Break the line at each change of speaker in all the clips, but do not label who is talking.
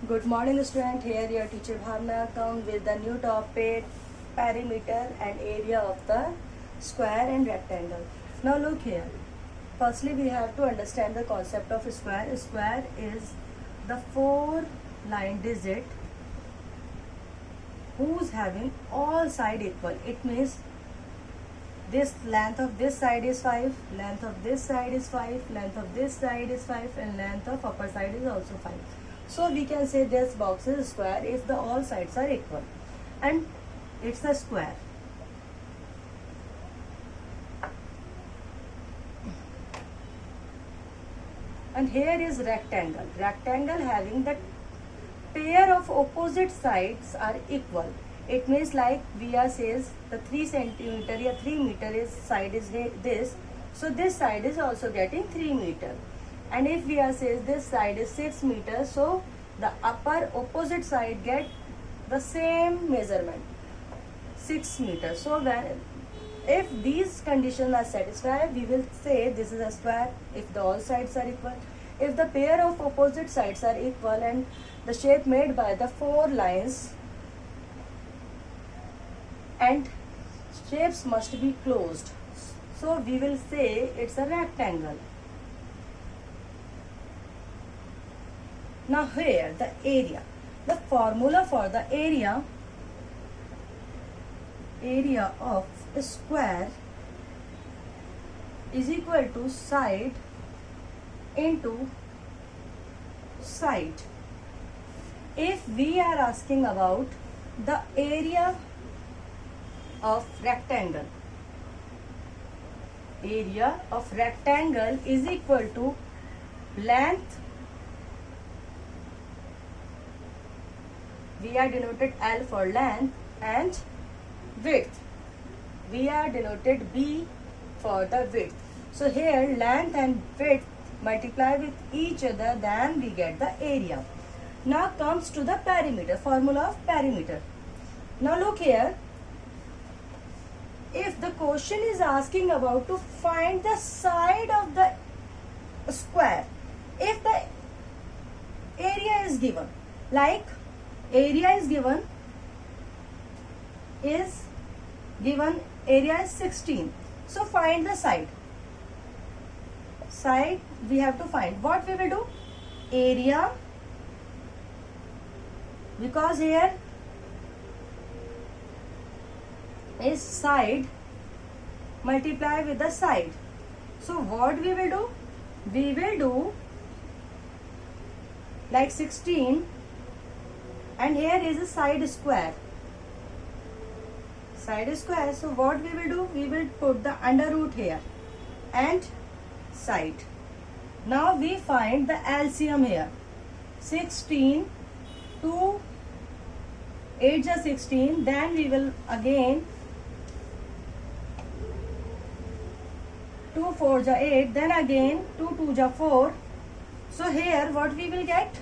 Good morning student, here your teacher Bhavna come with the new topic perimeter and area of the square and rectangle. Now look here. Firstly we have to understand the concept of square. A square is the 4 line digit who's having all side equal. It means this length of this side is 5, length of this side is 5, length of this side is 5 and length of upper side is also 5. So we can say this box is square if the all sides are equal and it's a square. And here is rectangle. Rectangle having the pair of opposite sides are equal. It means like VR says the 3 centimeter or 3 meter is side is this. So this side is also getting 3 meter. And if VR says this side is 6 meters, so the upper opposite side get the same measurement 6 meters. So when if these conditions are satisfied, we will say this is a square if the all sides are equal. If the pair of opposite sides are equal and the shape made by the 4 lines and shapes must be closed, so we will say it's a rectangle. Now here the area. The formula for the area of a square is equal to side into side. If we are asking about the area of rectangle is equal to length, we are denoted L for length, and width, we are denoted B for the width. So here length and width multiply with each other, then we get the area. Now comes to the perimeter, formula of perimeter. Now look here, if the question is asking about to find the side of the square, if the area is given, like area is given area is 16, so find the side we have to find. What we will do, area, because here is side multiply with the side, so what we will do, we will do like 16 and here is a side square, so what we will do, we will put the under root here and side. Now we find the LCM here, 16 2 8 is 16, then we will again 2 4 is 8, then again 2 2 is 4. So here what we will get,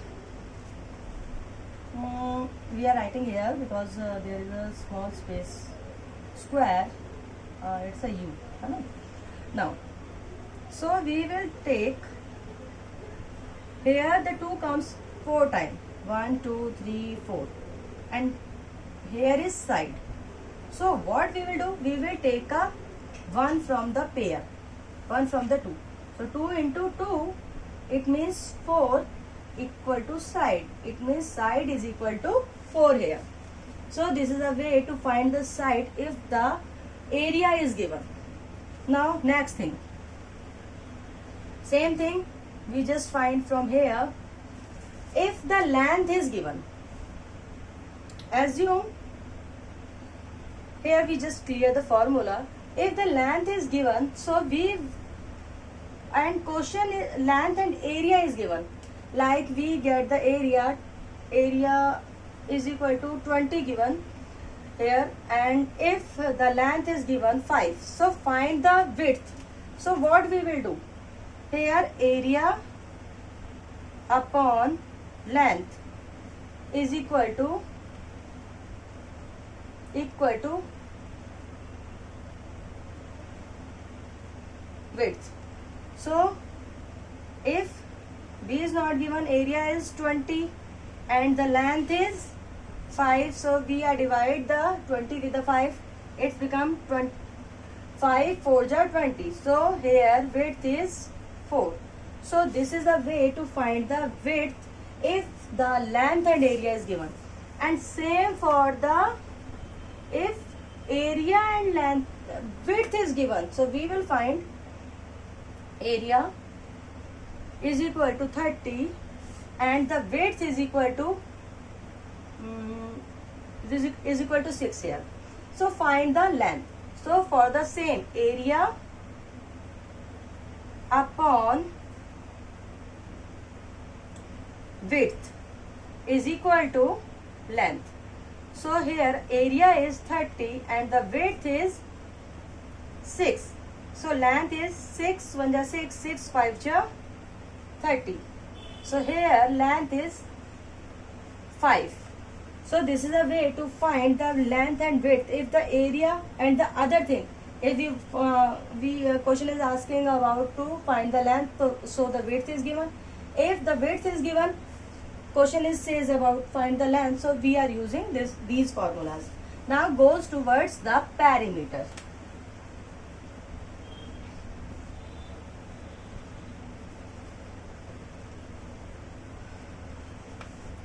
we are writing here because there is a small space, square, it's a U. Now, so we will take, here the 2 comes 4 times, 1 2 3 4, and here is side. So what we will do, we will take a 1 from the pair, 1 from the 2. So 2 into 2, it means 4 equal to side. It means side is equal to 4 here. So this is a way to find the side if the area is given. Now next thing, same thing we just find from here. If the length is given, assume here we just clear the formula. If the length is given, so we and question is length and area is given, like we get the area is equal to 20 given here, and if the length is given 5, so find the width. So what we will do, here area upon length is equal to width. So if B is not given, area is 20 and the length is 5. So we are divide the 20 with the 5. It's become 20. 5 4 are 20. So here width is 4. So this is the way to find the width if the length and area is given. And same for the if area and length width is given. So we will find area is equal to 30 and the width is equal to is equal to 6 here. So find the length. So for the same area upon width is equal to length. So here area is 30 and the width is 6. So length is 6 1 ja 6 6 5 ja 30. So here length is 5. So this is a way to find the length and width if the area and the other thing. If we question is asking about to find the length, so the width is given. If the width is given, question is says about find the length. So we are using these formulas. Now goes towards the perimeter.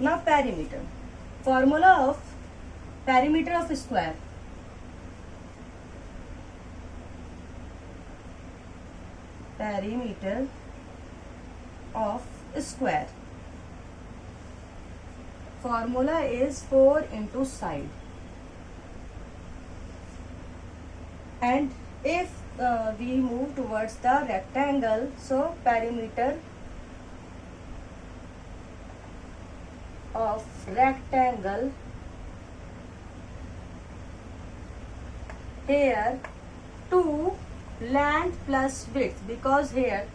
Now perimeter. Formula of perimeter of square. Perimeter of square. Formula is 4 into side. And if we move towards the rectangle, so perimeter of rectangle, here 2 length plus width, because here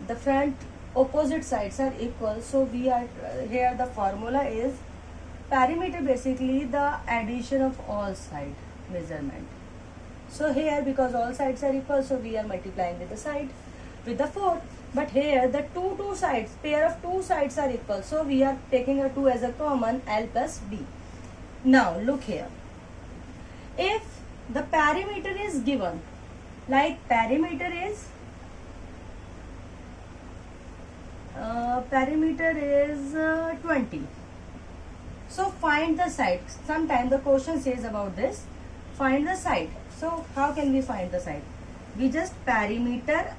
the front opposite sides are equal. So we are here the formula is perimeter, basically the addition of all side measurement. So here because all sides are equal, so we are multiplying with the side with the 4. But here the two sides, pair of two sides are equal. So we are taking a 2 as a common, L plus B. Now look here. If the perimeter is given, like perimeter is 20. So find the side. Sometimes the question says about this, find the side. So how can we find the side? We just perimeter,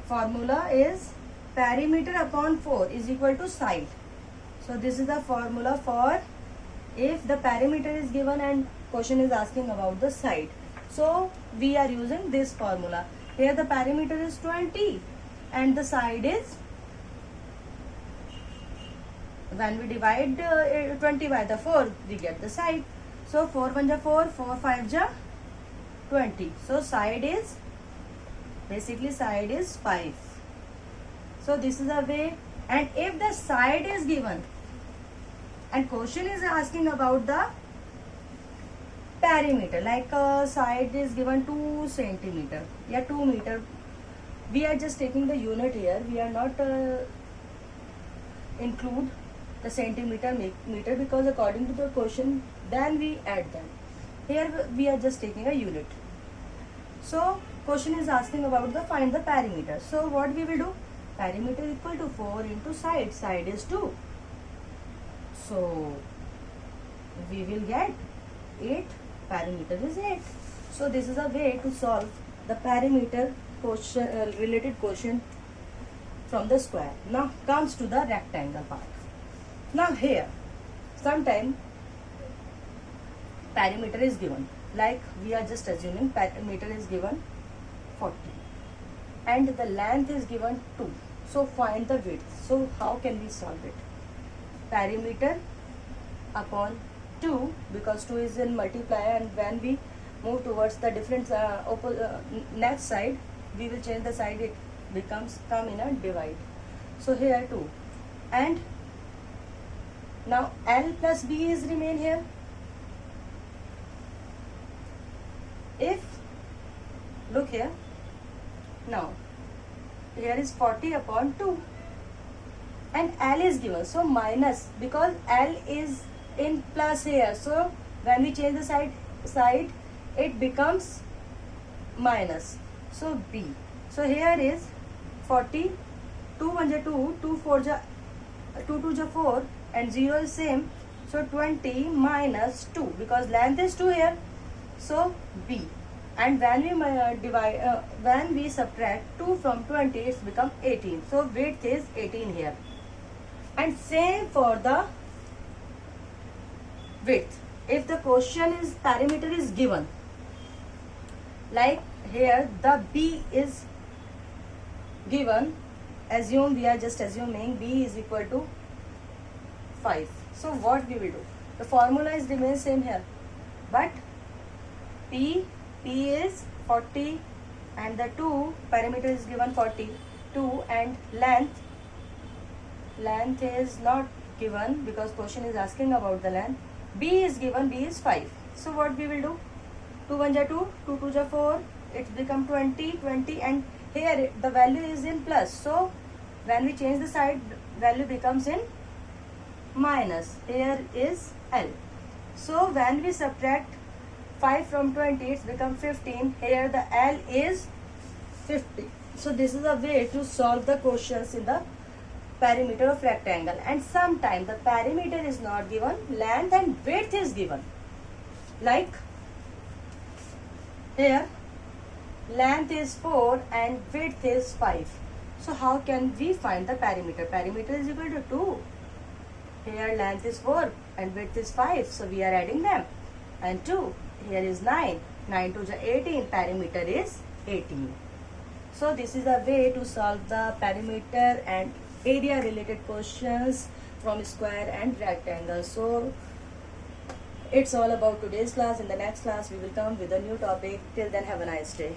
formula is perimeter upon 4 is equal to side. So this is the formula for if the perimeter is given and question is asking about the side. So we are using this formula. Here the perimeter is 20 and the side is, when we divide 20 by the 4, we get the side. So 4 1 ja 4, 4 5 ja 20. So side is, basically side is 5. So this is a way. And if the side is given and question is asking about the perimeter, like side is given 2 centimeter, yeah 2 meter, we are just taking the unit here. We are not include the centimeter meter, because according to the question then we add them. Here we are just taking a unit. So question is asking about the find the perimeter. So what we will do? Perimeter equal to 4 into side. Side is 2. So we will get 8. Perimeter is 8. So this is a way to solve the perimeter question, related question from the square. Now comes to the rectangle part. Now here sometime perimeter is given, like we are just assuming perimeter is given 40 and the length is given 2. So find the width. So how can we solve it? Perimeter upon 2, because 2 is in multiplier, and when we move towards the different next side, we will change the side, it becomes come in a divide. So here 2, and now L plus B is remain here. If look here, now here is 40 upon 2. and L is given, so minus, because L is in plus here, so when we change the side it becomes minus, so B. So here is 40, 2 1 ja 2, 2 4 ja 2 2 ja 4, and 0 is same, so 20 minus 2, because length is 2 here, so B. And when we when we subtract 2 from 20, it's become 18, so width is 18 here. And same for the width. If the question is perimeter is given, like here the B is given, we are just assuming B is equal to 5. So what we will do? The formula is remains same here, but P is 40 and the 2 perimeter is given 42, and length is not given because question is asking about the length. B is given, B is 5. So what we will do? 2 1 ja 2, 2 2 ja 4, it's become 20, and here the value is in plus, so when we change the side, value becomes in minus. Here is L. So when we subtract 5 from 20, it's become 15. Here the L is 50. So this is a way to solve the questions in the perimeter of rectangle. And sometimes the perimeter is not given, length and width is given. Like here, length is 4 and width is 5. So how can we find the perimeter? Perimeter is equal to 2. Here length is 4 and width is 5. So we are adding them. And 2. Here is 9. 9 to the 18. Perimeter is 18. So this is a way to solve the perimeter and area related questions from square and rectangle. So it's all about today's class. In the next class we will come with a new topic. Till then, have a nice day.